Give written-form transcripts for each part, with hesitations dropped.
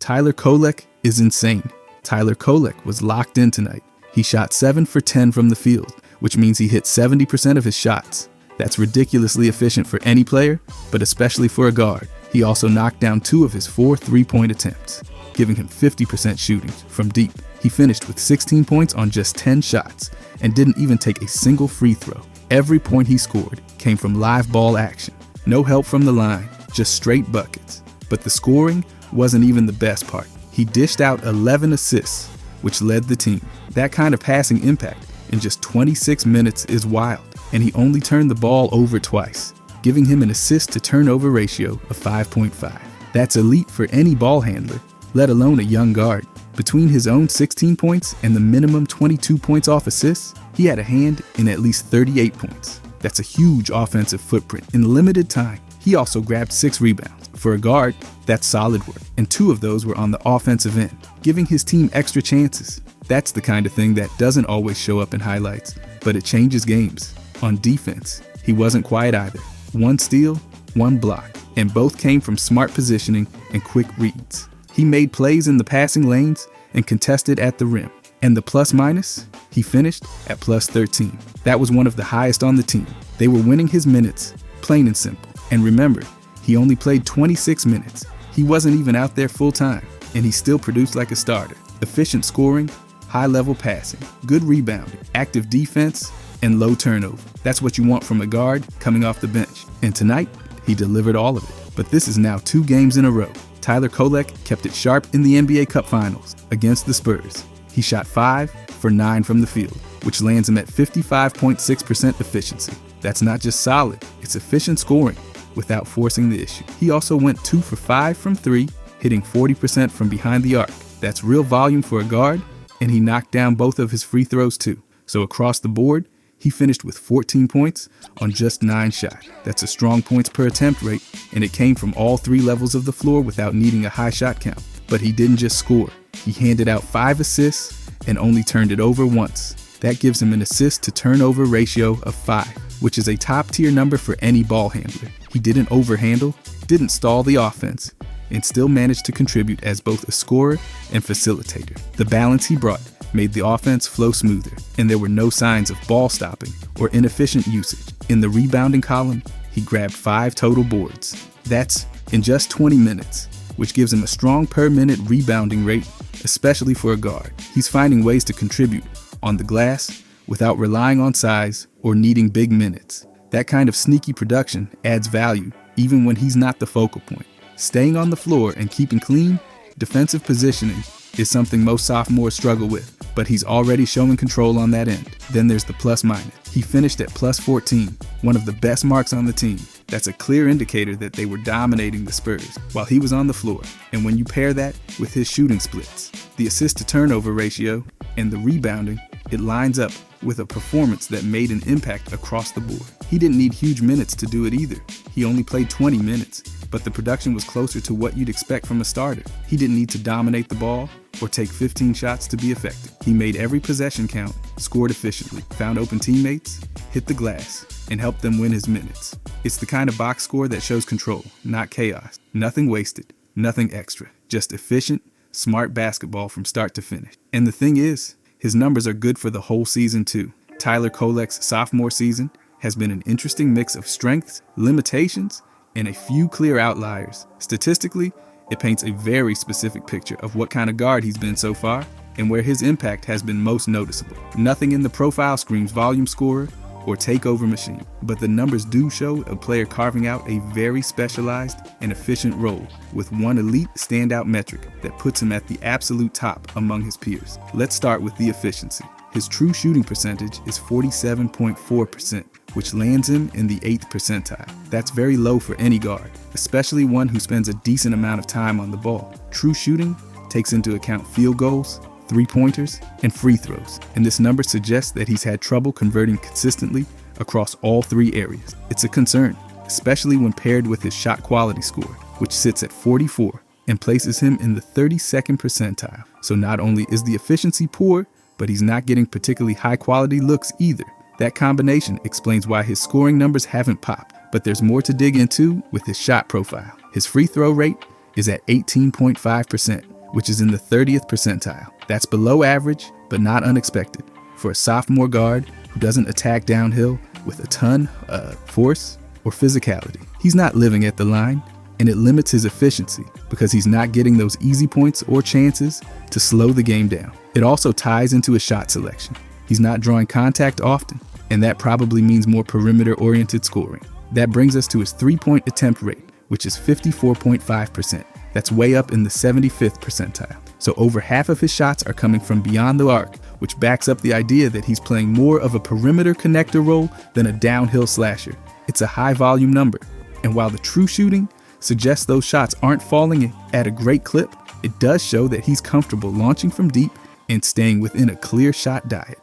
Tyler Kolek is insane. Tyler Kolek was locked in tonight. He shot 7 for 10 from the field, which means he hit 70% of his shots. That's ridiculously efficient for any player, but especially for a guard. He also knocked down 2 of his 4 3-point attempts, giving him 50% shooting from deep. He finished with 16 points on just 10 shots and didn't even take a single free throw. Every point he scored came from live ball action. No help from the line, just straight buckets. But the scoring wasn't even the best part. He dished out 11 assists, which led the team. That kind of passing impact in just 26 minutes is wild, and he only turned the ball over twice, giving him an assist to turnover ratio of 5.5. That's elite for any ball handler, let alone a young guard. Between his own 16 points and the minimum 22 points off assists, he had a hand in at least 38 points. That's a huge offensive footprint in limited time. He also grabbed 6 rebounds. For a guard, that's solid work, and 2 of those were on the offensive end, giving his team extra chances. That's the kind of thing that doesn't always show up in highlights, but it changes games. On defense, he wasn't quiet either. 1 steal, 1 block, and both came from smart positioning and quick reads. He made plays in the passing lanes and contested at the rim. And the plus-minus, he finished at plus 13. That was one of the highest on the team. They were winning his minutes, plain and simple. And remember, he only played 26 minutes. He wasn't even out there full time, and he still produced like a starter. Efficient scoring, high-level passing, good rebounding, active defense, and low turnover. That's what you want from a guard coming off the bench. And tonight, he delivered all of it. But this is now 2 games in a row. Tyler Kolek kept it sharp in the NBA Cup Finals against the Spurs. He shot 5 for 9 from the field, which lands him at 55.6% efficiency. That's not just solid, it's efficient scoring without forcing the issue. He also went 2 for 5 from 3, hitting 40% from behind the arc. That's real volume for a guard, and he knocked down both of his free throws too. So across the board, he finished with 14 points on just 9 shots. That's a strong points per attempt rate, and it came from all 3 levels of the floor without needing a high shot count. But he didn't just score. He handed out 5 assists and only turned it over once. That gives him an assist to turnover ratio of 5, which is a top tier number for any ball handler. He didn't overhandle, didn't stall the offense, and still managed to contribute as both a scorer and facilitator. The balance he brought made the offense flow smoother, and there were no signs of ball stopping or inefficient usage. In the rebounding column, he grabbed 5 total boards. That's in just 20 minutes, which gives him a strong per-minute rebounding rate, especially for a guard. He's finding ways to contribute on the glass without relying on size or needing big minutes. That kind of sneaky production adds value even when he's not the focal point. Staying on the floor and keeping clean, defensive positioning is something most sophomores struggle with, but he's already showing control on that end. Then there's the plus-minus. He finished at plus 14, one of the best marks on the team. That's a clear indicator that they were dominating the Spurs while he was on the floor. And when you pair that with his shooting splits, the assist-to-turnover ratio, and the rebounding, it lines up with a performance that made an impact across the board. He didn't need huge minutes to do it either. He only played 20 minutes, but the production was closer to what you'd expect from a starter. He didn't need to dominate the ball or take 15 shots to be effective. He made every possession count, scored efficiently, found open teammates, hit the glass, and helped them win his minutes. It's the kind of box score that shows control, not chaos. Nothing wasted, nothing extra, just efficient, smart basketball from start to finish. And the thing is, his numbers are good for the whole season too. Tyler Kolek's sophomore season has been an interesting mix of strengths, limitations, and a few clear outliers. Statistically, it paints a very specific picture of what kind of guard he's been so far and where his impact has been most noticeable. Nothing in the profile screams volume scorer or takeover machine, but the numbers do show a player carving out a very specialized and efficient role with one elite standout metric that puts him at the absolute top among his peers. Let's start with the efficiency. His true shooting percentage is 47.4%, which lands him in the 8th percentile. That's very low for any guard, especially one who spends a decent amount of time on the ball. True shooting takes into account field goals, 3-pointers, and free throws, and this number suggests that he's had trouble converting consistently across all 3 areas. It's a concern, especially when paired with his shot quality score, which sits at 44 and places him in the 32nd percentile. So not only is the efficiency poor, but he's not getting particularly high-quality looks either. That combination explains why his scoring numbers haven't popped, but there's more to dig into with his shot profile. His free throw rate is at 18.5%, which is in the 30th percentile. That's below average, but not unexpected for a sophomore guard who doesn't attack downhill with a ton of force or physicality. He's not living at the line, and it limits his efficiency because he's not getting those easy points or chances to slow the game down. It also ties into his shot selection. He's not drawing contact often, and that probably means more perimeter-oriented scoring. That brings us to his three-point attempt rate, which is 54.5%. That's way up in the 75th percentile. So over half of his shots are coming from beyond the arc, which backs up the idea that he's playing more of a perimeter connector role than a downhill slasher. It's a high volume number, and while the true shooting suggests those shots aren't falling at a great clip, it does show that he's comfortable launching from deep and staying within a clear shot diet.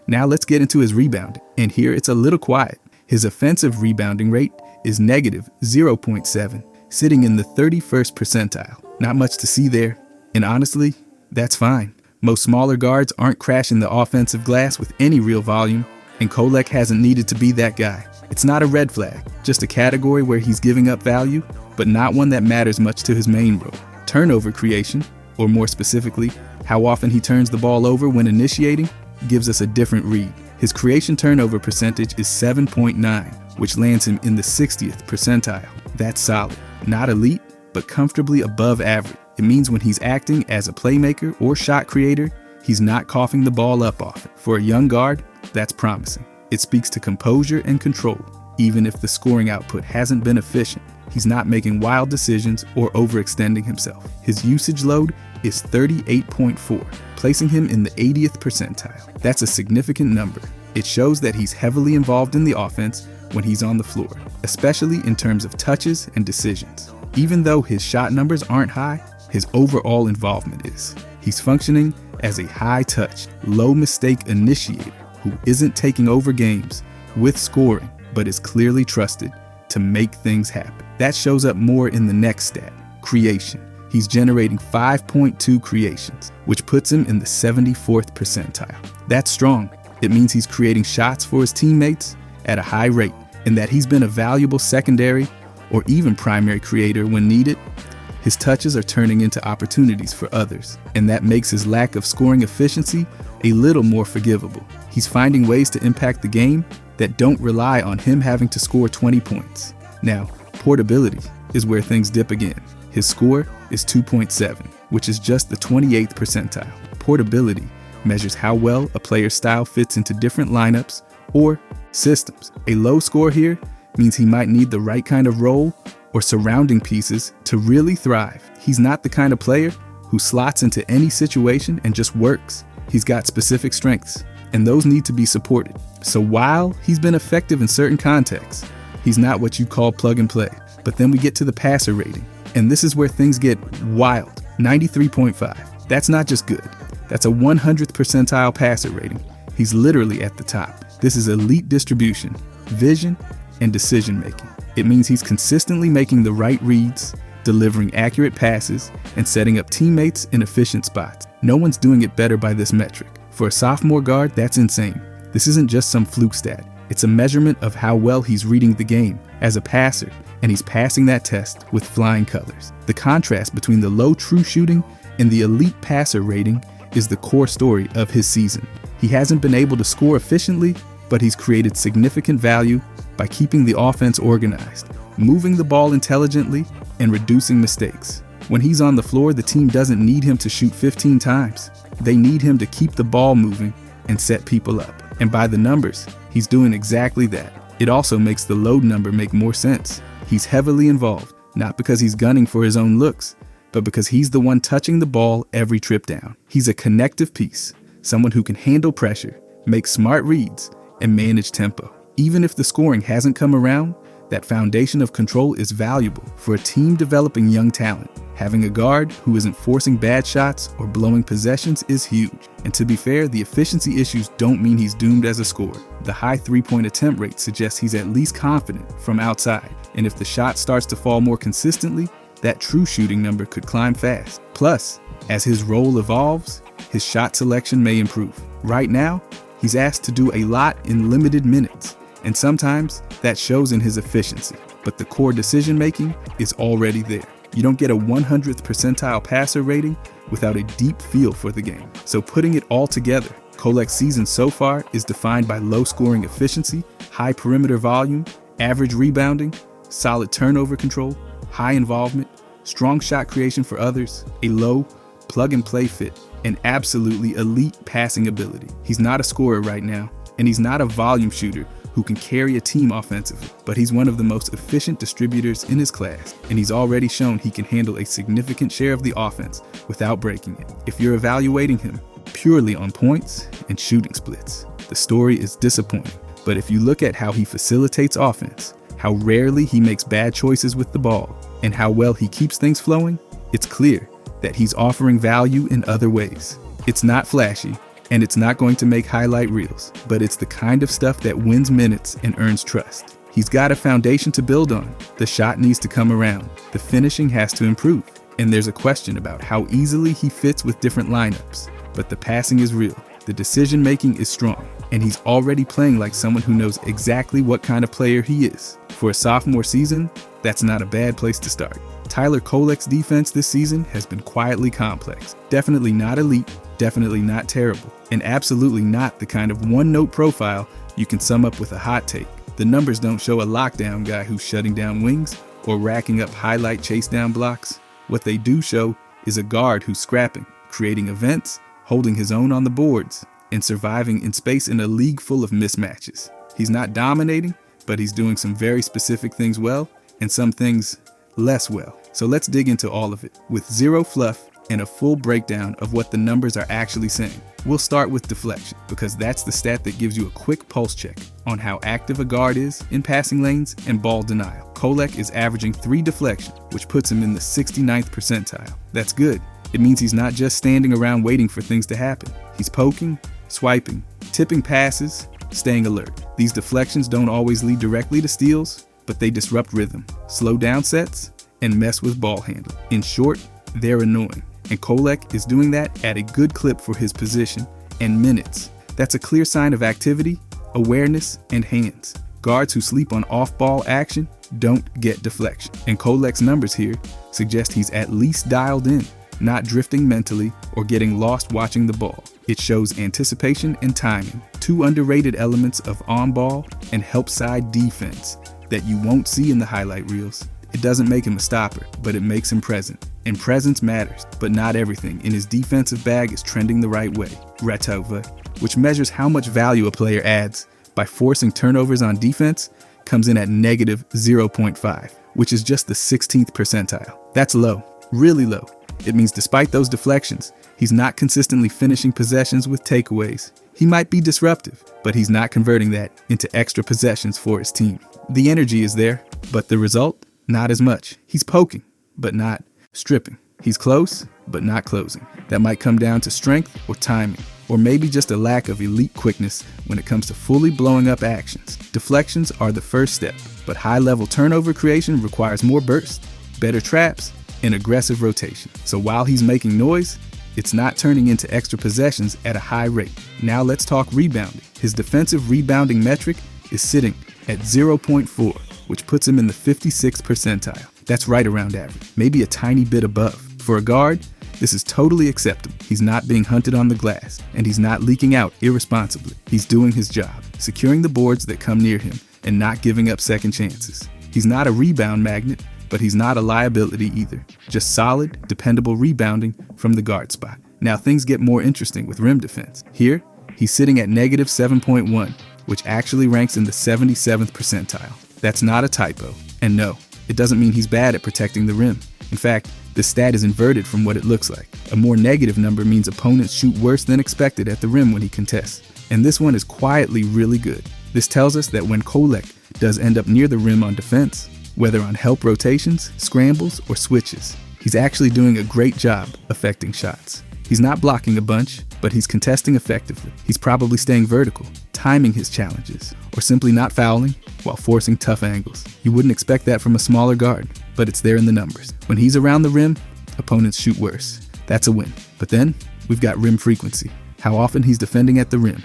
Now let's get into his rebounding, and here it's a little quiet. His offensive rebounding rate is negative 0.7, sitting in the 31st percentile. Not much to see there, and honestly, that's fine. Most smaller guards aren't crashing the offensive glass with any real volume, and Kolek hasn't needed to be that guy. It's not a red flag, just a category where he's giving up value, but not one that matters much to his main role. Turnover creation, or more specifically, how often he turns the ball over when initiating, gives us a different read. His creation turnover percentage is 7.9, which lands him in the 60th percentile. That's solid. Not elite, but comfortably above average. It means when he's acting as a playmaker or shot creator, he's not coughing the ball up often. For a young guard, that's promising. It speaks to composure and control. Even if the scoring output hasn't been efficient, he's not making wild decisions or overextending himself. His usage load is 38.4, placing him in the 80th percentile. That's a significant number. It shows that he's heavily involved in the offense when he's on the floor, especially in terms of touches and decisions. Even though his shot numbers aren't high, his overall involvement is. He's functioning as a high-touch, low-mistake initiator who isn't taking over games with scoring, but is clearly trusted to make things happen. That shows up more in the next stat, creation. He's generating 5.2 creations, which puts him in the 74th percentile. That's strong. It means he's creating shots for his teammates at a high rate, and that he's been a valuable secondary or even primary creator when needed. His touches are turning into opportunities for others, and that makes his lack of scoring efficiency a little more forgivable. He's finding ways to impact the game that don't rely on him having to score 20 points. Now, portability is where things dip again. His score is 2.7, which is just the 28th percentile. Portability measures how well a player's style fits into different lineups or systems. A low score here means he might need the right kind of role or surrounding pieces to really thrive. He's not the kind of player who slots into any situation and just works. He's got specific strengths, and those need to be supported. So while he's been effective in certain contexts, he's not what you call plug and play. But then we get to the passer rating, and this is where things get wild. 93.5. That's not just good. That's a 100th percentile passer rating. He's literally at the top. This is elite distribution, vision, and decision making. It means he's consistently making the right reads, delivering accurate passes, and setting up teammates in efficient spots. No one's doing it better by this metric. For a sophomore guard, that's insane. This isn't just some fluke stat. It's a measurement of how well he's reading the game as a passer, and he's passing that test with flying colors. The contrast between the low true shooting and the elite passer rating is the core story of his season. He hasn't been able to score efficiently, but he's created significant value by keeping the offense organized, moving the ball intelligently, and reducing mistakes. When he's on the floor, the team doesn't need him to shoot 15 times. They need him to keep the ball moving and set people up. And by the numbers, he's doing exactly that. It also makes the load number make more sense. He's heavily involved, not because he's gunning for his own looks, but because he's the one touching the ball every trip down. He's a connective piece, someone who can handle pressure, make smart reads, and manage tempo. Even if the scoring hasn't come around, that foundation of control is valuable for a team developing young talent. Having a guard who isn't forcing bad shots or blowing possessions is huge. And to be fair, the efficiency issues don't mean he's doomed as a scorer. The high three-point attempt rate suggests he's at least confident from outside. And if the shot starts to fall more consistently, that true shooting number could climb fast. Plus, as his role evolves, his shot selection may improve. Right now, he's asked to do a lot in limited minutes, and sometimes that shows in his efficiency, but the core decision-making is already there. You don't get a 100th percentile passer rating without a deep feel for the game. So putting it all together, Kolek's season so far is defined by low scoring efficiency, high perimeter volume, average rebounding, solid turnover control, high involvement, strong shot creation for others, a low plug-and-play fit, and absolutely elite passing ability. He's not a scorer right now, and he's not a volume shooter who can carry a team offensively, but he's one of the most efficient distributors in his class, and he's already shown he can handle a significant share of the offense without breaking it. If you're evaluating him purely on points and shooting splits, the story is disappointing. But if you look at how he facilitates offense, how rarely he makes bad choices with the ball, and how well he keeps things flowing, it's clear that he's offering value in other ways. It's not flashy, and it's not going to make highlight reels, but it's the kind of stuff that wins minutes and earns trust. He's got a foundation to build on. The shot needs to come around. The finishing has to improve. And there's a question about how easily he fits with different lineups. But the passing is real. The decision making is strong. And he's already playing like someone who knows exactly what kind of player he is. For a sophomore season, that's not a bad place to start. Tyler Kolek's defense this season has been quietly complex. Definitely not elite, definitely not terrible, and absolutely not the kind of one-note profile you can sum up with a hot take. The numbers don't show a lockdown guy who's shutting down wings or racking up highlight chase down blocks. What they do show is a guard who's scrapping, creating events, holding his own on the boards, and surviving in space in a league full of mismatches. He's not dominating, but he's doing some very specific things well, and some things less well. So let's dig into all of it, with zero fluff and a full breakdown of what the numbers are actually saying. We'll start with deflection, because that's the stat that gives you a quick pulse check on how active a guard is in passing lanes and ball denial. Kolek is averaging 3 deflections, which puts him in the 69th percentile. That's good. It means he's not just standing around waiting for things to happen. He's poking, swiping, tipping passes, staying alert. These deflections don't always lead directly to steals, but they disrupt rhythm, slow down sets, and mess with ball handling. In short, they're annoying. And Kolek is doing that at a good clip for his position and minutes. That's a clear sign of activity, awareness, and hands. Guards who sleep on off-ball action don't get deflection. And Kolek's numbers here suggest he's at least dialed in, not drifting mentally or getting lost watching the ball. It shows anticipation and timing, 2 underrated elements of on-ball and help-side defense that you won't see in the highlight reels. It doesn't make him a stopper, but it makes him present. And presence matters, but not everything in his defensive bag is trending the right way. Retova, which measures how much value a player adds by forcing turnovers on defense, comes in at negative 0.5, which is just the 16th percentile. That's low, really low. It means despite those deflections, he's not consistently finishing possessions with takeaways. He might be disruptive, but he's not converting that into extra possessions for his team. The energy is there, but the result? Not as much. He's poking, but not stripping. He's close, but not closing. That might come down to strength or timing, or maybe just a lack of elite quickness when it comes to fully blowing up actions. Deflections are the first step, but high-level turnover creation requires more burst, better traps, and aggressive rotation. So while he's making noise, it's not turning into extra possessions at a high rate. Now let's talk rebounding. His defensive rebounding metric is sitting at 0.4, which puts him in the 56th percentile. That's right around average, maybe a tiny bit above. For a guard, this is totally acceptable. He's not being hunted on the glass, and he's not leaking out irresponsibly. He's doing his job, securing the boards that come near him and not giving up second chances. He's not a rebound magnet, but he's not a liability either. Just solid, dependable rebounding from the guard spot. Now things get more interesting with rim defense. Here, he's sitting at negative 7.1, which actually ranks in the 77th percentile. That's not a typo. And no, it doesn't mean he's bad at protecting the rim. In fact, the stat is inverted from what it looks like. A more negative number means opponents shoot worse than expected at the rim when he contests. And this one is quietly really good. This tells us that when Kolek does end up near the rim on defense, whether on help rotations, scrambles, or switches, he's actually doing a great job affecting shots. He's not blocking a bunch, but he's contesting effectively. He's probably staying vertical, timing his challenges, or simply not fouling while forcing tough angles. You wouldn't expect that from a smaller guard, but it's there in the numbers. When he's around the rim, opponents shoot worse. That's a win. But then, we've got rim frequency, how often he's defending at the rim.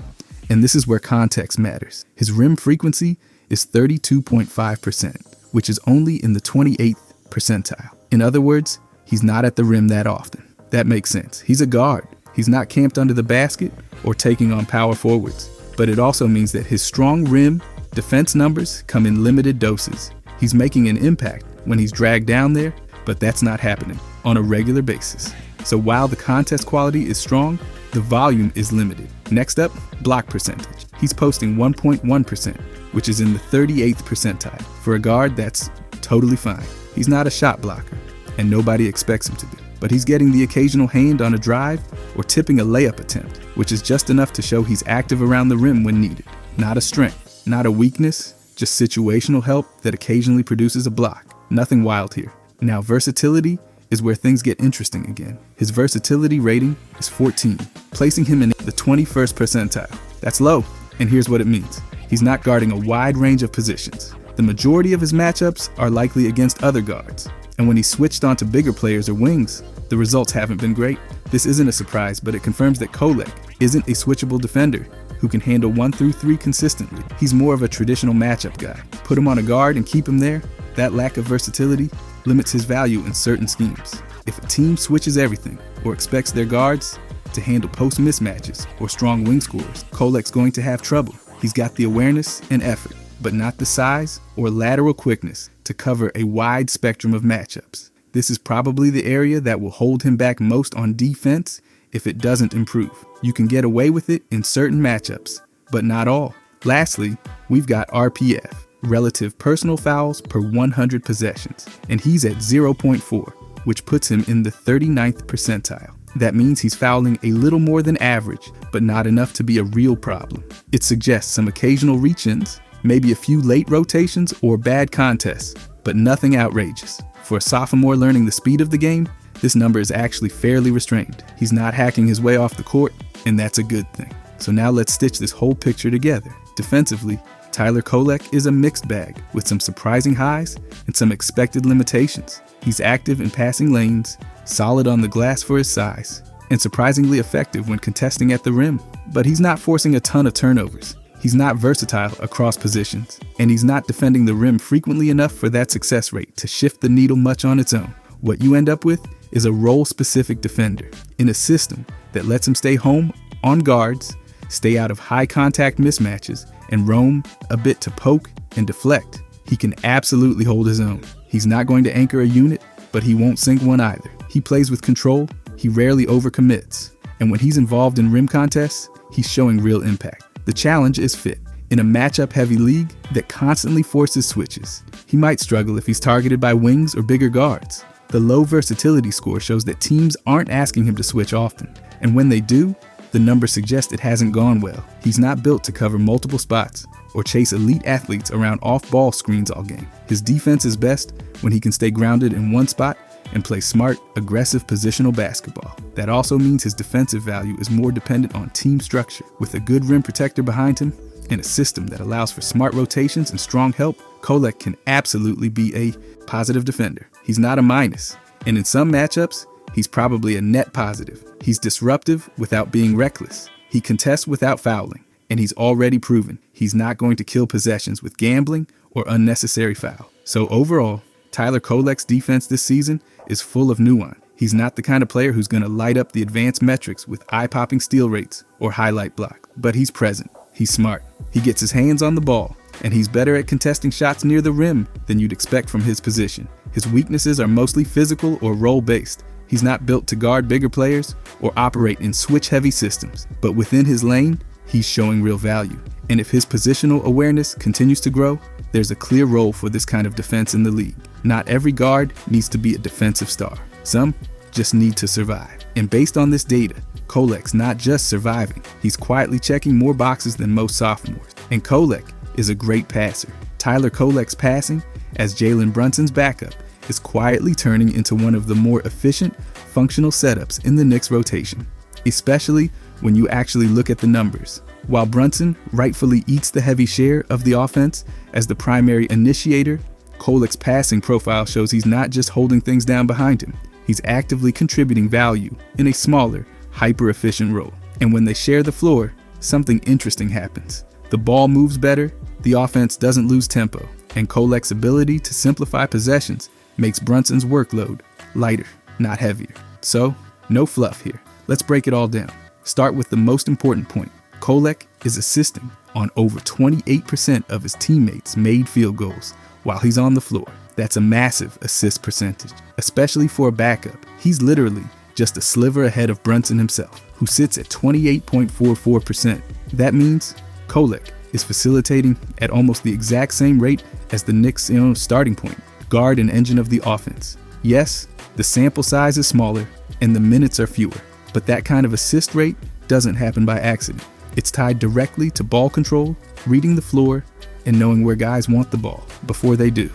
And this is where context matters. His rim frequency is 32.5%, which is only in the 28th percentile. In other words, he's not at the rim that often. That makes sense. He's a guard. He's not camped under the basket or taking on power forwards. But it also means that his strong rim defense numbers come in limited doses. He's making an impact when he's dragged down there, but that's not happening on a regular basis. So while the contest quality is strong, the volume is limited. Next up, block percentage. He's posting 1.1%, which is in the 38th percentile. For a guard, that's totally fine. He's not a shot blocker, and nobody expects him to be. But he's getting the occasional hand on a drive or tipping a layup attempt, which is just enough to show he's active around the rim when needed. Not a strength, not a weakness, just situational help that occasionally produces a block. Nothing wild here. Now, versatility is where things get interesting again. His versatility rating is 14, placing him in the 21st percentile. That's low, and here's what it means. He's not guarding a wide range of positions. The majority of his matchups are likely against other guards, and when he's switched onto bigger players or wings, the results haven't been great. This isn't a surprise, but it confirms that Kolek isn't a switchable defender who can handle 1 through 3 consistently. He's more of a traditional matchup guy. Put him on a guard and keep him there. That lack of versatility limits his value in certain schemes. If a team switches everything or expects their guards to handle post mismatches or strong wing scores, Kolek's going to have trouble. He's got the awareness and effort, but not the size or lateral quickness to cover a wide spectrum of matchups. This is probably the area that will hold him back most on defense if it doesn't improve. You can get away with it in certain matchups, but not all. Lastly, we've got RPF, relative personal fouls per 100 possessions, and he's at 0.4, which puts him in the 39th percentile. That means he's fouling a little more than average, but not enough to be a real problem. It suggests some occasional reach-ins, maybe a few late rotations or bad contests, but nothing outrageous. For a sophomore learning the speed of the game, this number is actually fairly restrained. He's not hacking his way off the court, and that's a good thing. So now let's stitch this whole picture together. Defensively, Tyler Kolek is a mixed bag with some surprising highs and some expected limitations. He's active in passing lanes, solid on the glass for his size, and surprisingly effective when contesting at the rim. But he's not forcing a ton of turnovers. He's not versatile across positions, and he's not defending the rim frequently enough for that success rate to shift the needle much on its own. What you end up with is a role-specific defender in a system that lets him stay home on guards, stay out of high-contact mismatches, and roam a bit to poke and deflect. He can absolutely hold his own. He's not going to anchor a unit, but he won't sink one either. He plays with control, he rarely overcommits, and when he's involved in rim contests, he's showing real impact. The challenge is fit. In a matchup-heavy league that constantly forces switches, he might struggle if he's targeted by wings or bigger guards. The low versatility score shows that teams aren't asking him to switch often, and when they do, the numbers suggest it hasn't gone well. He's not built to cover multiple spots or chase elite athletes around off-ball screens all game. His defense is best when he can stay grounded in one spot and play smart, aggressive positional basketball. That also means his defensive value is more dependent on team structure. With a good rim protector behind him and a system that allows for smart rotations and strong help, Kolek can absolutely be a positive defender. He's not a minus, and in some matchups, he's probably a net positive. He's disruptive without being reckless. He contests without fouling, and he's already proven he's not going to kill possessions with gambling or unnecessary foul. So overall, Tyler Kolek's defense this season is full of nuance. He's not the kind of player who's going to light up the advanced metrics with eye-popping steal rates or highlight block, but he's present. He's smart. He gets his hands on the ball, and he's better at contesting shots near the rim than you'd expect from his position. His weaknesses are mostly physical or role-based. He's not built to guard bigger players or operate in switch-heavy systems, but within his lane, he's showing real value. And if his positional awareness continues to grow, there's a clear role for this kind of defense in the league. Not every guard needs to be a defensive star. Some just need to survive. And based on this data, Kolek's not just surviving, he's quietly checking more boxes than most sophomores. And Kolek is a great passer. Tyler Kolek's passing, as Jalen Brunson's backup, is quietly turning into one of the more efficient, functional setups in the Knicks rotation, especially when you actually look at the numbers. While Brunson rightfully eats the heavy share of the offense as the primary initiator, Kolek's passing profile shows he's not just holding things down behind him, he's actively contributing value in a smaller, hyper-efficient role. And when they share the floor, something interesting happens. The ball moves better, the offense doesn't lose tempo, and Kolek's ability to simplify possessions makes Brunson's workload lighter, not heavier. So, no fluff here. Let's break it all down. Start with the most important point. Kolek is assisting on over 28% of his teammates' made field goals while he's on the floor. That's a massive assist percentage, especially for a backup. He's literally just a sliver ahead of Brunson himself, who sits at 28.44%. That means Kolek is facilitating at almost the exact same rate as the Knicks' starting point, guard and engine of the offense. Yes, the sample size is smaller and the minutes are fewer, but that kind of assist rate doesn't happen by accident. It's tied directly to ball control, reading the floor, and knowing where guys want the ball before they do.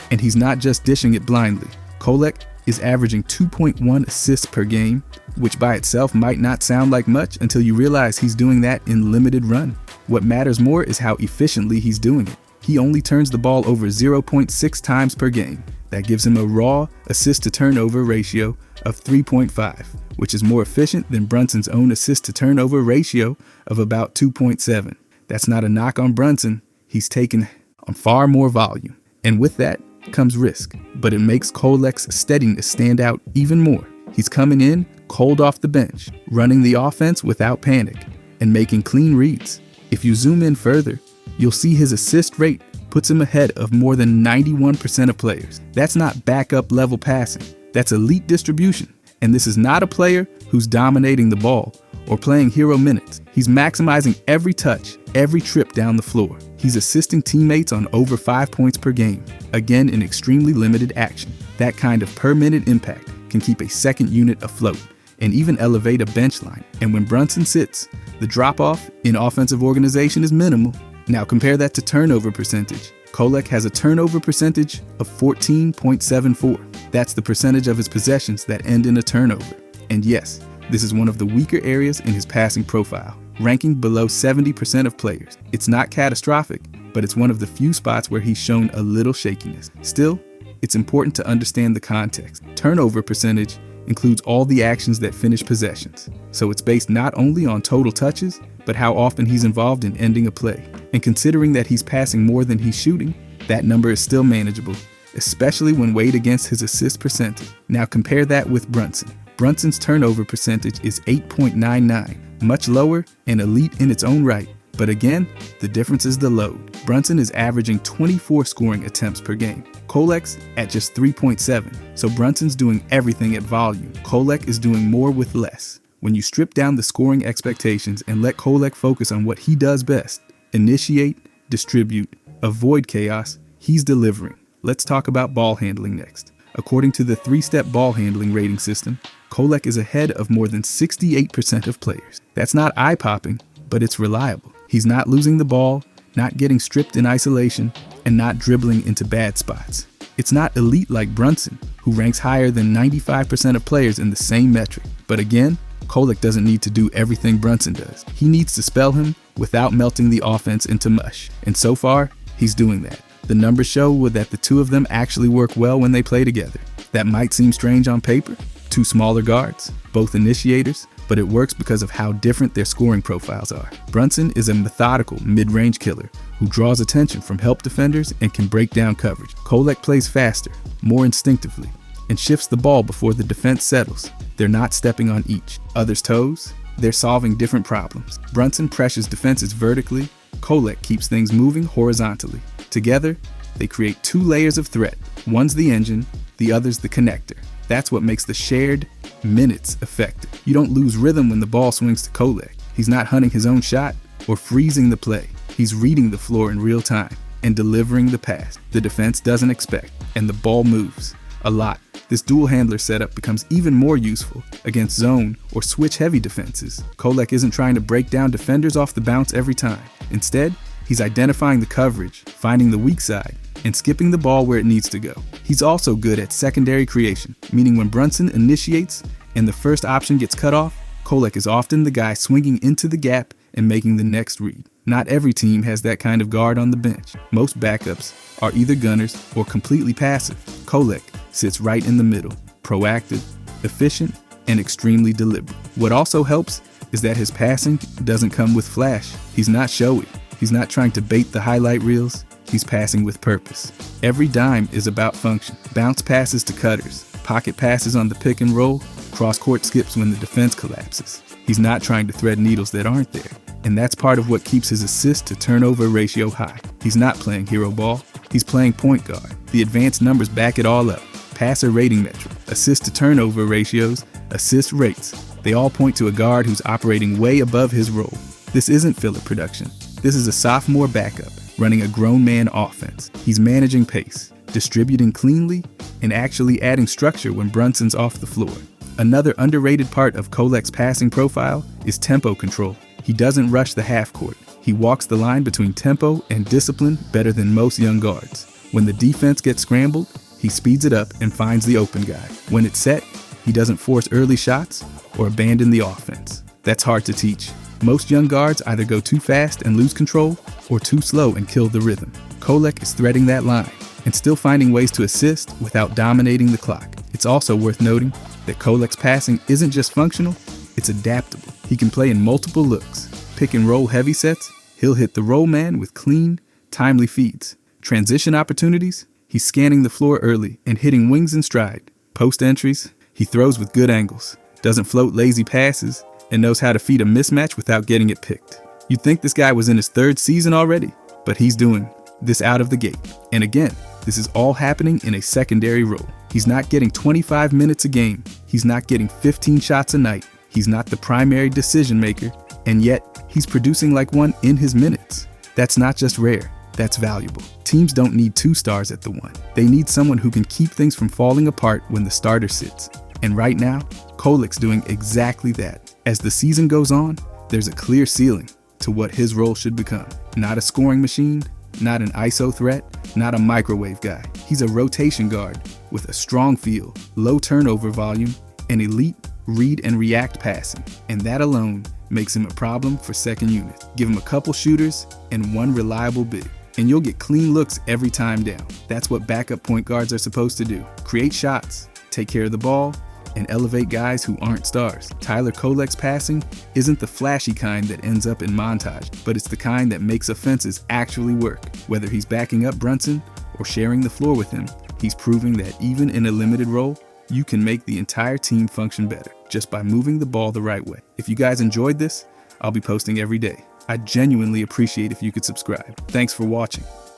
And he's not just dishing it blindly. Kolek is averaging 2.1 assists per game, which by itself might not sound like much until you realize he's doing that in limited run. What matters more is how efficiently he's doing it. He only turns the ball over 0.6 times per game. That gives him a raw assist-to-turnover ratio of 3.5, which is more efficient than Brunson's own assist-to-turnover ratio of about 2.7. That's not a knock on Brunson. He's taken on far more volume. And with that comes risk, but it makes Kolek's steadiness stand out even more. He's coming in cold off the bench, running the offense without panic, and making clean reads. If you zoom in further, you'll see his assist rate puts him ahead of more than 91% of players. That's not backup level passing. That's elite distribution. And this is not a player who's dominating the ball or playing hero minutes. He's maximizing every touch, every trip down the floor. He's assisting teammates on over 5 points per game, again in extremely limited action. That kind of per-minute impact can keep a second unit afloat and even elevate a bench line. And when Brunson sits, the drop-off in offensive organization is minimal. Now compare that to turnover percentage. Kolek has a turnover percentage of 14.74. That's the percentage of his possessions that end in a turnover. And yes, this is one of the weaker areas in his passing profile, ranking below 70% of players. It's not catastrophic, but it's one of the few spots where he's shown a little shakiness. Still, it's important to understand the context. Turnover percentage includes all the actions that finish possessions, so it's based not only on total touches, but how often he's involved in ending a play. And considering that he's passing more than he's shooting, that number is still manageable, especially when weighed against his assist percentage. Now compare that with Brunson. Brunson's turnover percentage is 8.99, much lower and elite in its own right. But again, the difference is the load. Brunson is averaging 24 scoring attempts per game. Kolek's at just 3.7, so Brunson's doing everything at volume. Kolek is doing more with less. When you strip down the scoring expectations and let Kolek focus on what he does best, initiate, distribute, avoid chaos, he's delivering. Let's talk about ball handling next. According to the 3-step ball handling rating system, Kolek is ahead of more than 68% of players. That's not eye-popping, but it's reliable. He's not losing the ball, not getting stripped in isolation, and not dribbling into bad spots. It's not elite like Brunson, who ranks higher than 95% of players in the same metric. But again, Kolek doesn't need to do everything Brunson does. He needs to spell him without melting the offense into mush. And so far, he's doing that. The numbers show that the two of them actually work well when they play together. That might seem strange on paper. Two smaller guards, both initiators, but it works because of how different their scoring profiles are. Brunson is a methodical mid-range killer who draws attention from help defenders and can break down coverage. Kolek plays faster, more instinctively, and shifts the ball before the defense settles. They're not stepping on each other's toes. They're solving different problems. Brunson pressures defenses vertically. Kolek keeps things moving horizontally. Together, they create two layers of threat. One's the engine, the other's the connector. That's what makes the shared minutes effective. You don't lose rhythm when the ball swings to Kolek. He's not hunting his own shot or freezing the play. He's reading the floor in real time and delivering the pass the defense doesn't expect, and the ball moves a lot. This dual handler setup becomes even more useful against zone or switch heavy defenses. Kolek isn't trying to break down defenders off the bounce every time. Instead, he's identifying the coverage, finding the weak side, and skipping the ball where it needs to go. He's also good at secondary creation, meaning when Brunson initiates and the first option gets cut off, Kolek is often the guy swinging into the gap and making the next read. Not every team has that kind of guard on the bench. Most backups are either gunners or completely passive. Kolek sits right in the middle, proactive, efficient, and extremely deliberate. What also helps is that his passing doesn't come with flash. He's not showy. He's not trying to bait the highlight reels. he's passing with purpose. Every dime is about function. Bounce passes to cutters, pocket passes on the pick and roll, cross-court skips when the defense collapses. He's not trying to thread needles that aren't there. And that's part of what keeps his assist to turnover ratio high. He's not playing hero ball, he's playing point guard. The advanced numbers back it all up. Passer rating metric, assist to turnover ratios, assist rates. They all point to a guard who's operating way above his role. This isn't filler production. This is a sophomore backup, running a grown man offense. He's managing pace, distributing cleanly, and actually adding structure when Brunson's off the floor. Another underrated part of Kolek's passing profile is tempo control. He doesn't rush the half court. He walks the line between tempo and discipline better than most young guards. When the defense gets scrambled, he speeds it up and finds the open guy. When it's set, he doesn't force early shots or abandon the offense. That's hard to teach. Most young guards either go too fast and lose control or too slow and kill the rhythm. Kolek is threading that line and still finding ways to assist without dominating the clock. It's also worth noting that Kolek's passing isn't just functional, it's adaptable. He can play in multiple looks. Pick and roll heavy sets, he'll hit the roll man with clean, timely feeds. Transition opportunities, he's scanning the floor early and hitting wings in stride. Post entries, he throws with good angles, doesn't float lazy passes, and knows how to feed a mismatch without getting it picked. You'd think this guy was in his third season already, but he's doing this out of the gate. And again, this is all happening in a secondary role. He's not getting 25 minutes a game. He's not getting 15 shots a night. He's not the primary decision maker, and yet he's producing like one in his minutes. That's not just rare, that's valuable. Teams don't need two stars at the one. They need someone who can keep things from falling apart when the starter sits. And right now, Kolek's doing exactly that. As the season goes on, there's a clear ceiling to what his role should become. Not a scoring machine, not an ISO threat, not a microwave guy. He's a rotation guard with a strong feel, low turnover volume, and elite read and react passing. And that alone makes him a problem for second unit. Give him a couple shooters and one reliable big, and you'll get clean looks every time down. That's what backup point guards are supposed to do. Create shots, take care of the ball, and elevate guys who aren't stars. Tyler Kolek's passing isn't the flashy kind that ends up in montage, but it's the kind that makes offenses actually work. Whether he's backing up Brunson or sharing the floor with him, he's proving that even in a limited role, you can make the entire team function better just by moving the ball the right way. If you guys enjoyed this, I'll be posting every day. I'd genuinely appreciate if you could subscribe. Thanks for watching.